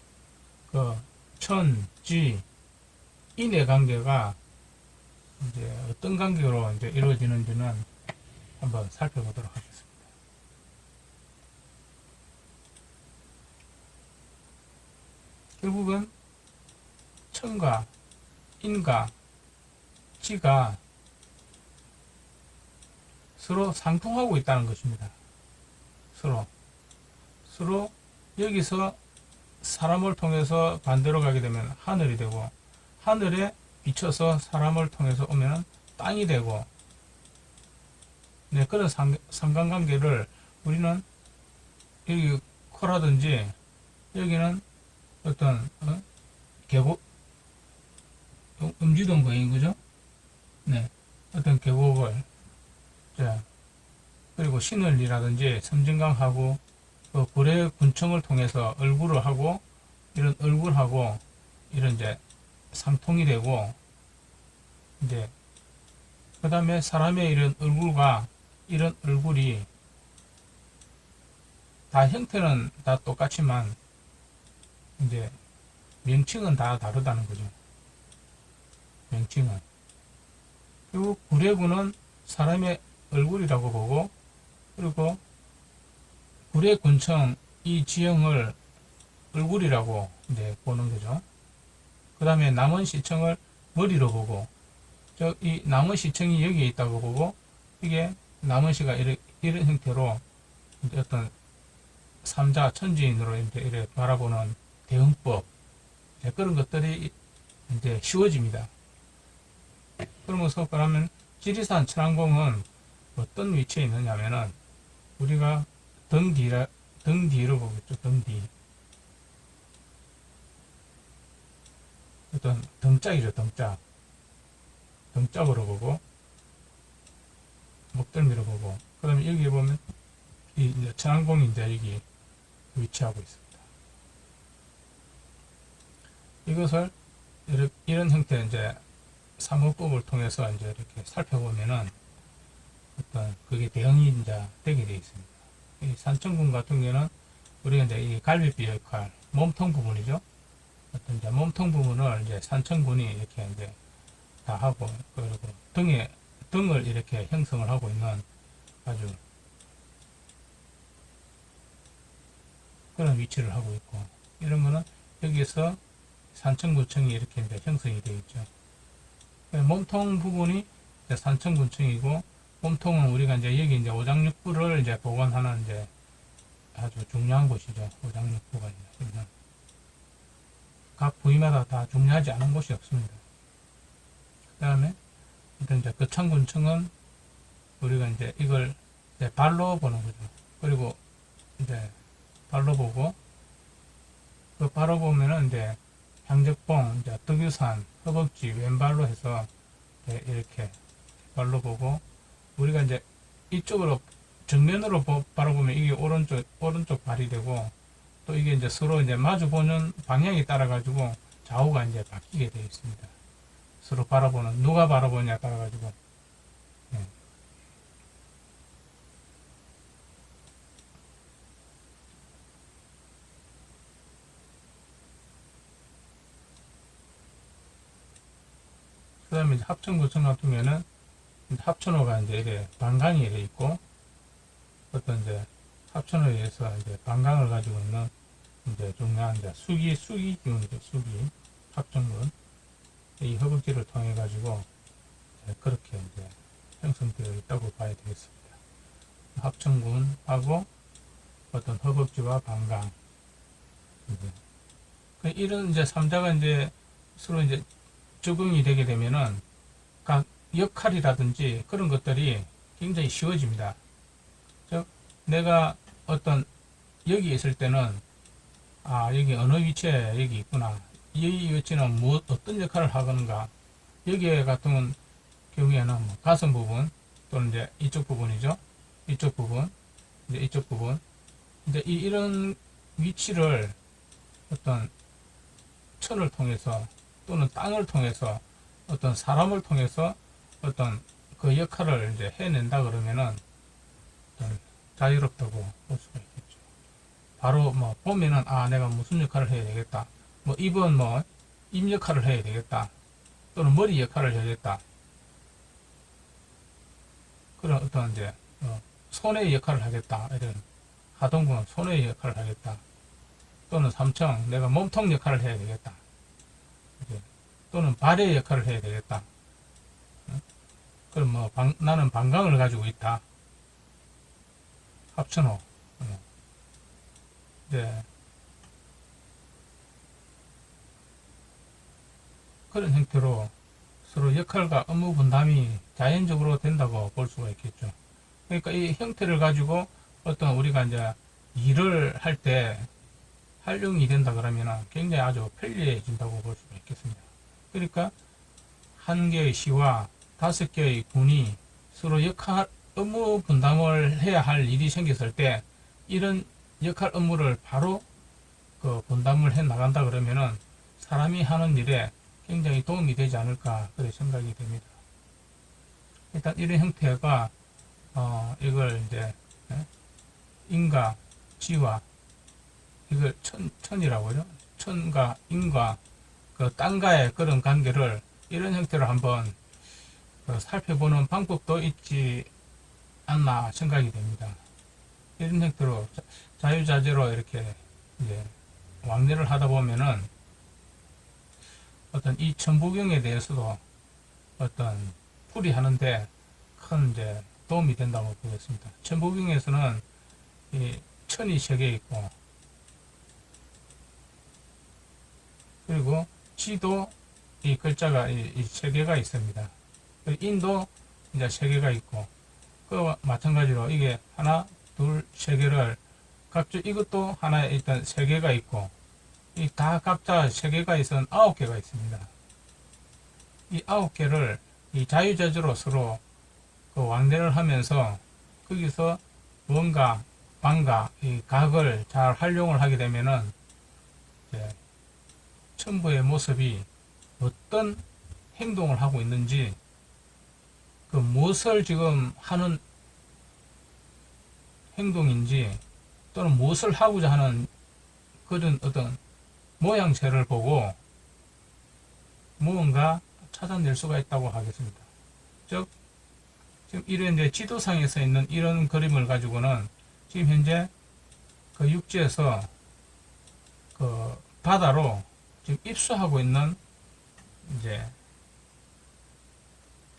천, 지, 인의 관계가 이제 어떤 관계로 이제 이루어지는지는 한번 살펴보도록 하겠습니다. 결국은 천과 인과 지가 서로 상통하고 있다는 것입니다. 서로 여기서 사람을 통해서 반대로 가게 되면 하늘이 되고 하늘에 비춰서 사람을 통해서 오면 땅이 되고 그런 상관관계를 우리는 여기 코라든지 여기는 어떤 계곡 음지동부인 그죠? 네, 어떤 계곡을 그리고 신을리라든지 섬진강하고 그 고래 군청을 통해서 얼굴을 하고 이런 얼굴하고 이런 이제 상통이 되고 이제 그 다음에 사람의 이런 얼굴과 이런 얼굴이 다 형태는 다 똑같지만 이제 명칭은 다 다르다는 거죠. 명칭은. 그리고 구례군은 사람의 얼굴이라고 보고 그리고 구례군청 이 지형을 얼굴이라고 이제 보는 거죠. 그 다음에 남원시청을 머리로 보고 이 남원시청이 여기에 있다고 보고, 이게 남원시가 이런 형태로 이제 어떤 삼자 천지인으로 이제 이렇게 바라보는 대응법, 그런 것들이 이제 쉬워집니다. 그러면서 그러면 지리산 천왕봉은 어떤 위치에 있느냐면은 우리가 등 뒤로 보겠죠. 등 뒤. 어떤 등짝이죠. 등짝. 등짝으로 보고 목덜미로 보고, 그러면 여기 보면 이 천왕봉이 이제 여기 위치하고 있습니다. 이것을 이런 형태의 이제 사무법을 통해서 이제 이렇게 살펴보면은 어떤 그게 대응이 이제 되게 되어 있습니다. 이 산천군 같은 경우는 우리가 이제 이 갈비뼈 역할, 몸통 부분이죠. 어떤 이제 몸통 부분을 이제 산천군이 이렇게 이제 다 하고, 그리고 등을 이렇게 형성을 하고 있는 아주 그런 위치를 하고 있고, 이런 거는 여기서 산천군청이 이렇게 이제 형성이 되어 있죠. 몸통 부분이 이제 산천군청이고, 몸통은 우리가 이제 여기 이제 오장육부를 이제 보관하는 이제 아주 중요한 곳이죠. 오장육부가 있는. 각 부위마다 다 중요하지 않은 곳이 없습니다. 그 다음에 일단 이제 거창군청은 우리가 이제 이걸 이제 발로 보는 거죠. 그리고 이제 발로 보고, 그 바로 보면은 이제 향적봉, 이제 덕유산, 허벅지 왼발로 해서 이렇게 발로 보고, 우리가 이제 이쪽으로 정면으로 바라보면 이게 오른쪽 발이 되고, 또 이게 이제 서로 이제 마주 보는 방향에 따라 가지고 좌우가 이제 바뀌게 되어 있습니다. 서로 바라보는, 누가 바라보느냐에 따라 가지고. 예. 그 다음에 이제 합천구청 같은 경우에는 합천호가 이제 이래 방광이 이래 있고, 어떤 이제 합천호에 의해서 이제 방광을 가지고 있는 이제 중요한 이제 수기 기운이죠. 수기. 합천군. 이 허벅지를 통해 가지고 그렇게 이제 형성되어 있다고 봐야 되겠습니다. 합천군하고 어떤 허벅지와 방광. 이런 이제 삼자가 이제 서로 이제 적응이 되게 되면은 각 역할이라든지 그런 것들이 굉장히 쉬워집니다. 즉, 내가 어떤 여기 있을 때는 여기 어느 위치에 여기 있구나. 이 위치는 어떤 역할을 하는가. 여기에 같은 경우에는 뭐 가슴 부분 또는 이제 이쪽 부분이죠. 이쪽 부분, 이제 이쪽 부분. 이제 이런 위치를 어떤 천을 통해서 또는 땅을 통해서 어떤 사람을 통해서 어떤 그 역할을 이제 해낸다 그러면은 자유롭다고 볼 수가 있겠죠. 바로 뭐 보면은 내가 무슨 역할을 해야 되겠다. 뭐 입은 뭐 입 역할을 해야 되겠다. 또는 머리 역할을 해야겠다. 그런 어떤 이제 손의 역할을 하겠다. 이런 하동군 손의 역할을 하겠다. 또는 삼청 내가 몸통 역할을 해야 되겠다. 또는 발의 역할을 해야 되겠다. 그럼 뭐 나는 방광을 가지고 있다. 합천호. 네. 그런 형태로 서로 역할과 업무 분담이 자연적으로 된다고 볼 수가 있겠죠. 그러니까 이 형태를 가지고 어떤 우리가 이제 일을 할 때 활용이 된다 그러면 굉장히 아주 편리해진다고 볼 수가 있겠습니다. 그러니까 한 개의 시와 5개의 군이 서로 업무 분담을 해야 할 일이 생겼을 때 이런 역할 업무를 바로 분담을 해 나간다 그러면은 사람이 하는 일에 굉장히 도움이 되지 않을까 그렇게 생각이 됩니다. 일단 이런 형태가 이걸 이제 인과 지와 이걸 천이라고 하죠. 천과 인과 그 땅과의 그런 관계를 이런 형태로 한번 살펴보는 방법도 있지 않나 생각이 됩니다. 이런 형태로 자유자재로 이렇게 이제 왕래를 하다 보면은 어떤 이 천부경에 대해서도 어떤 풀이하는데 큰 이제 도움이 된다고 보겠습니다. 천부경에서는 이 천이 3개 있고, 그리고 지도 이 글자가 이 3개가 있습니다. 인도 이제 3개가 있고, 그 마찬가지로 이게 하나, 둘, 3개를 각자 이것도 하나에 일단 3개가 있고, 이 다 각자 3개가 있으면 9개가 있습니다. 이 9개를 이 자유자재로 서로 그 왕래를 하면서 거기서 뭔가 방가 이 각을 잘 활용을 하게 되면은 이제 천부의 모습이 어떤 행동을 하고 있는지, 그 무엇을 지금 하는 행동인지 또는 무엇을 하고자 하는 그런 어떤 모양새를 보고 무언가 찾아낼 수가 있다고 하겠습니다. 즉 지금 이런 이제 지도상에서 있는 이런 그림을 가지고는 지금 현재 그 육지에서 그 바다로 지금 입수하고 있는 이제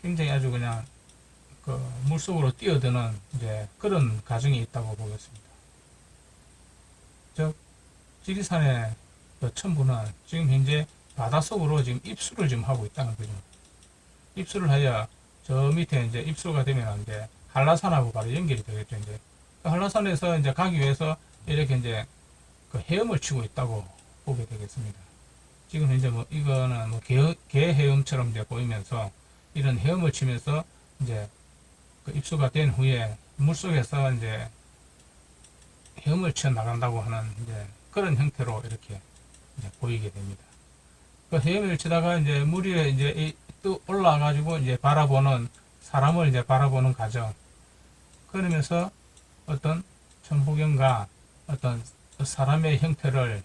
굉장히 아주 그냥 그 물속으로 뛰어드는 이제 그런 과정이 있다고 보겠습니다. 즉 지리산의 그 천부는 지금 현재 바닷속으로 지금 입수를 지금 하고 있다는 거죠. 입수를 해야 저 밑에 이제 입수가 되면 이제 한라산하고 바로 연결이 되겠죠. 이제 그 한라산에서 이제 가기 위해서 이렇게 이제 그 헤엄을 치고 있다고 보게 되겠습니다. 지금 현재 뭐 이거는 뭐 개 헤엄처럼 이제 보이면서 이런 헤엄을 치면서 이제 그 입수가 된 후에 물속에서 이제 헤엄을 쳐 나간다고 하는 이제 그런 형태로 이렇게 이제 보이게 됩니다. 그 헤엄을 치다가 이제 물 위에 이제 또 올라가지고 이제 바라보는 사람을 이제 바라보는 과정. 그러면서 어떤 천부경과 어떤 사람의 형태를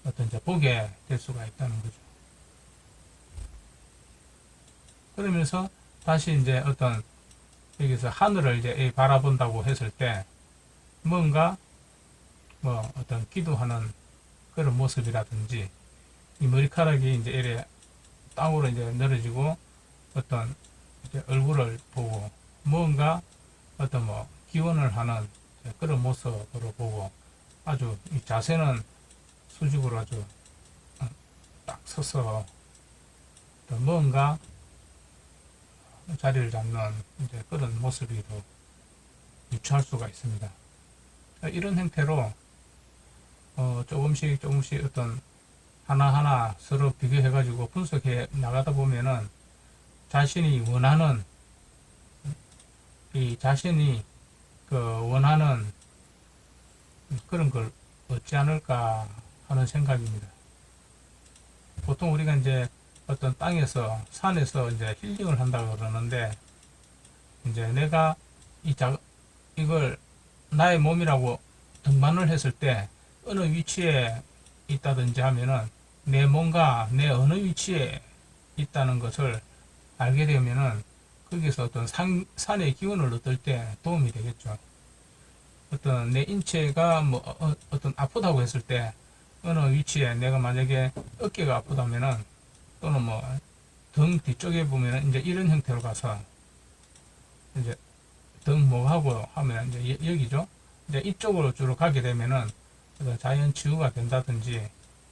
어떤 이제 보게 될 수가 있다는 거죠. 그러면서 다시 이제 어떤 여기서 하늘을 이제 바라본다고 했을 때 뭔가 뭐 어떤 기도하는 그런 모습이라든지 이 머리카락이 이제 이래 땅으로 이제 늘어지고 어떤 이제 얼굴을 보고 뭔가 어떤 뭐 기원을 하는 그런 모습으로 보고 아주 이 자세는 수직으로 아주 딱 서서 뭔가 자리를 잡는 이제 그런 모습이 더 유추할 수가 있습니다. 이런 형태로 조금씩 어떤 하나하나 서로 비교해가지고 분석해 나가다 보면은 자신이 원하는 이 자신이 그 원하는 그런 걸 얻지 않을까 하는 생각입니다. 보통 우리가 이제 어떤 땅에서 산에서 이제 힐링을 한다고 그러는데 이제 내가 이걸 나의 몸이라고 등반을 했을 때 어느 위치에 있다든지 하면은 내 몸과 내 어느 위치에 있다는 것을 알게 되면은 거기서 어떤 산의 기운을 얻을 때 도움이 되겠죠. 어떤 내 인체가 뭐 어떤 아프다고 했을 때 어느 위치에 내가 만약에 어깨가 아프다면은 또는 뭐 등 뒤쪽에 보면은 이제 이런 형태로 가서 이제 등 목하고 하면 이제 여기죠. 이제 이쪽으로 주로 가게 되면은 어떤 자연 치유가 된다든지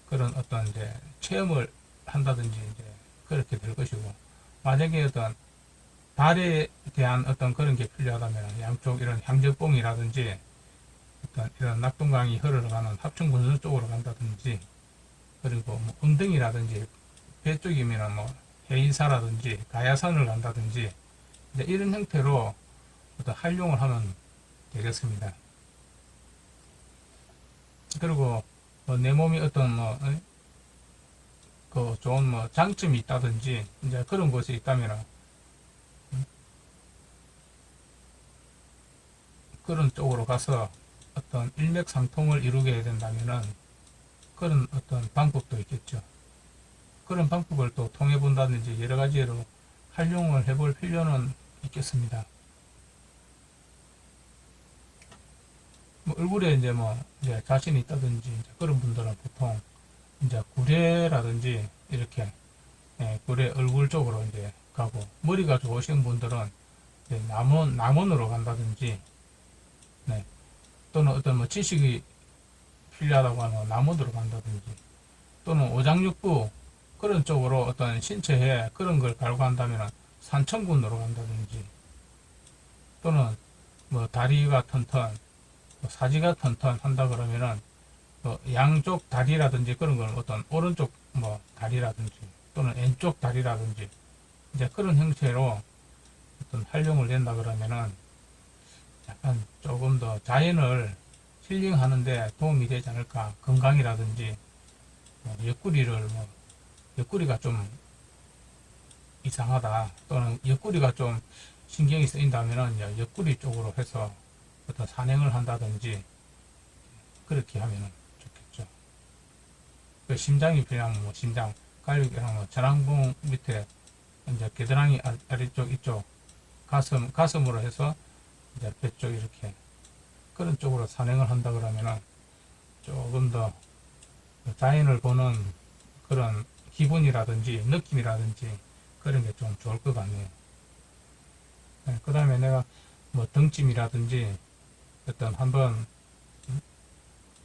그런 어떤 이제 체험을 한다든지 이제 그렇게 될 것이고, 만약에 어떤 발에 대한 어떤 그런 게 필요하다면 양쪽 이런 향저봉이라든지 어떤 이런 낙동강이 흐르러가는 합천군선 쪽으로 간다든지, 그리고 뭐 엉덩이라든지 배 쪽이면 뭐 해인사라든지 가야산을 간다든지 이제 이런 형태로 어떤 활용을 하면 되겠습니다. 그리고 내 몸이 어떤 뭐 그 좋은 뭐 장점이 있다든지 이제 그런 것이 있다면 그런 쪽으로 가서 어떤 일맥상통을 이루게 된다면은 그런 어떤 방법도 있겠죠. 그런 방법을 또 통해 본다든지 여러 가지로 활용을 해볼 필요는 있겠습니다. 뭐 얼굴에 이제 뭐 이제 자신이 있다든지 이제 그런 분들은 보통 이제 구레라든지 이렇게 구레 얼굴 쪽으로 이제 가고, 머리가 좋으신 분들은 이제 남원으로 간다든지, 네. 또는 어떤 뭐 지식이 필요하다고 하면 남원으로 간다든지, 또는 오장육부 그런 쪽으로 어떤 신체에 그런 걸 갈구한다면 산청군으로 간다든지, 또는 뭐 다리가 튼튼, 뭐 사지가 튼튼한다 그러면은 뭐 양쪽 다리라든지 그런 걸 어떤 오른쪽 뭐 다리라든지 또는 왼쪽 다리라든지 이제 그런 형태로 어떤 활용을 낸다 그러면은 약간 조금 더 자연을 힐링하는데 도움이 되지 않을까. 건강이라든지 뭐 옆구리가 좀 이상하다 또는 옆구리가 좀 신경이 쓰인다면은 옆구리 쪽으로 해서 어떤 산행을 한다든지 그렇게 하면 좋겠죠. 그 심장이 필요하면 뭐 심장, 갈비뼈랑 뭐 전완근 밑에 이제 겨드랑이 아래쪽 이쪽 가슴으로 해서 이제 배 쪽 이렇게 그런 쪽으로 산행을 한다 그러면은 조금 더 자연을 보는 그런 기분이라든지 느낌이라든지 그런 게 좀 좋을 것 같네요. 네, 그 다음에 내가 뭐 등짐이라든지 어떤 한번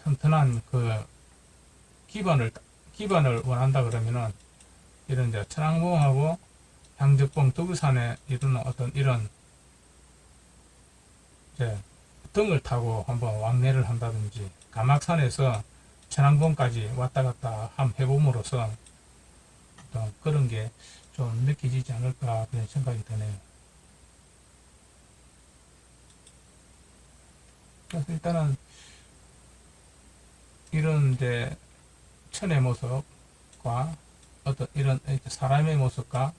튼튼한 그 기반을 원한다 그러면은 이런 이제 천왕봉하고 향적봉 덕유산에 이르는 어떤 이런 이제 등을 타고 한번 왕래를 한다든지 가막산에서 천왕봉까지 왔다 갔다 한번 해봄으로써 어떤 그런 게 좀 느껴지지 않을까 그런 생각이 드네요. 그래서 일단은 이런 이제 천의 모습과 어떤 이런 사람의 모습과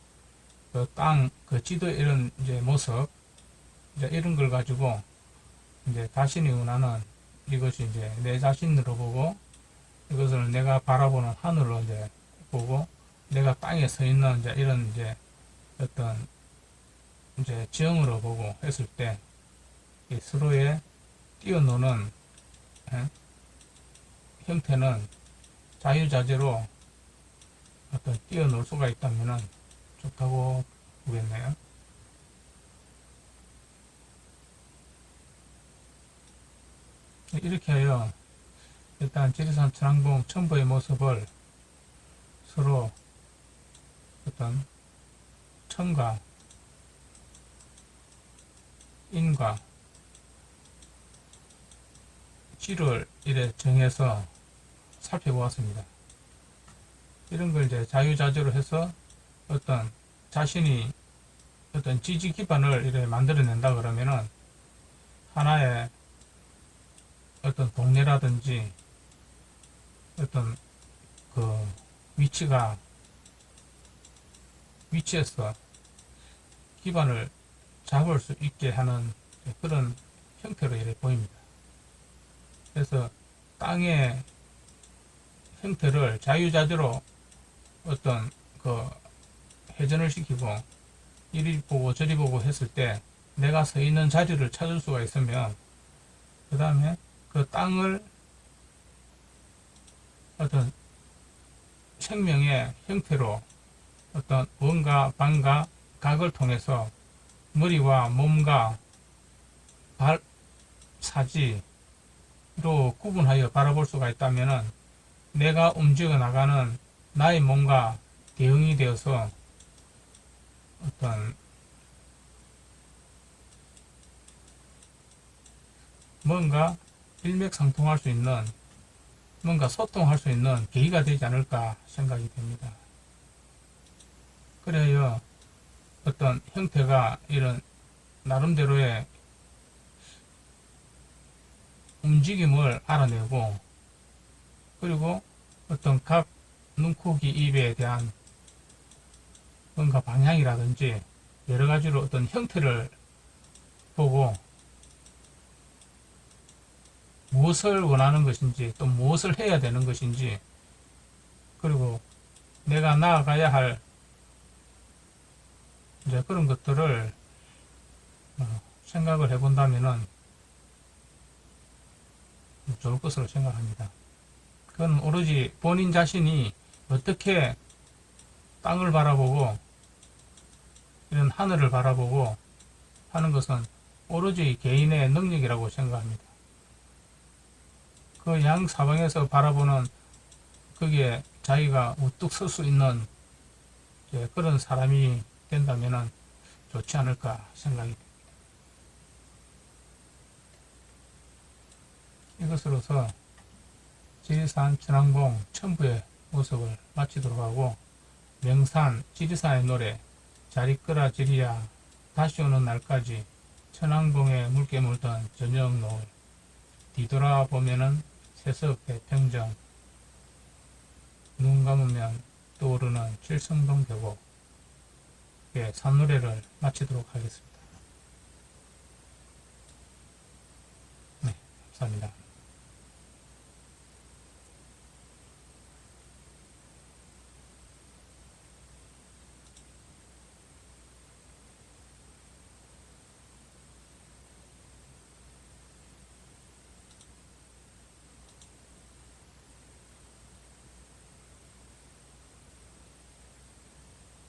그 땅, 그 지도 이런 이제 모습, 이제 이런 걸 가지고 이제 자신이 원하는 이것이 이제 내 자신으로 보고 이것을 내가 바라보는 하늘로 이제 보고 내가 땅에 서 있는 이제 이런 이제 어떤 이제 지형으로 보고 했을 때 서로의 뛰어노는 형태는 자유자재로 어떤 뛰어놀 수가 있다면 좋다고 보겠네요. 이렇게 하여 일단 지리산 천왕봉 첨부의 모습을 서로 어떤 천과 인과 지를 이래 정해서 살펴보았습니다. 이런 걸 이제 자유자재로 해서 어떤 자신이 어떤 지지 기반을 이렇게 만들어낸다 그러면은 하나의 어떤 동네라든지 어떤 그 위치에서 기반을 잡을 수 있게 하는 그런 형태로 이렇게 보입니다. 그래서 땅의 형태를 자유자재로 어떤 그 회전을 시키고 이리 보고 저리 보고 했을 때 내가 서 있는 자리를 찾을 수가 있으면 그 다음에 그 땅을 어떤 생명의 형태로 어떤 원과 반과 각을 통해서 머리와 몸과 발, 사지로 구분하여 바라볼 수가 있다면 내가 움직여 나가는 나의 몸과 대응이 되어서 어떤 뭔가 일맥상통할 수 있는 뭔가 소통할 수 있는 계기가 되지 않을까 생각이 됩니다. 그래야 어떤 형태가 이런 나름대로의 움직임을 알아내고 그리고 어떤 각 눈, 코, 귀, 입에 대한 뭔가 방향이라든지 여러 가지로 어떤 형태를 보고 무엇을 원하는 것인지 또 무엇을 해야 되는 것인지 그리고 내가 나아가야 할 이제 그런 것들을 생각을 해본다면은 좋을 것으로 생각합니다. 그건 오로지 본인 자신이 어떻게 땅을 바라보고 이런 하늘을 바라보고 하는 것은 오로지 개인의 능력이라고 생각합니다. 그 양 사방에서 바라보는 거기에 자기가 우뚝 설 수 있는 그런 사람이 된다면 좋지 않을까 생각이 됩니다. 이것으로서 지리산 천왕봉 첨부의 모습을 마치도록 하고, 명산 지리산의 노래 잘 이끌어 지리야 다시 오는 날까지 천왕봉에 묽게 물던 저녁 노을 뒤돌아보면은 세석 대평정 눈 감으면 떠오르는 칠성동 계곡 산노래를 마치도록 하겠습니다. 네, 감사합니다.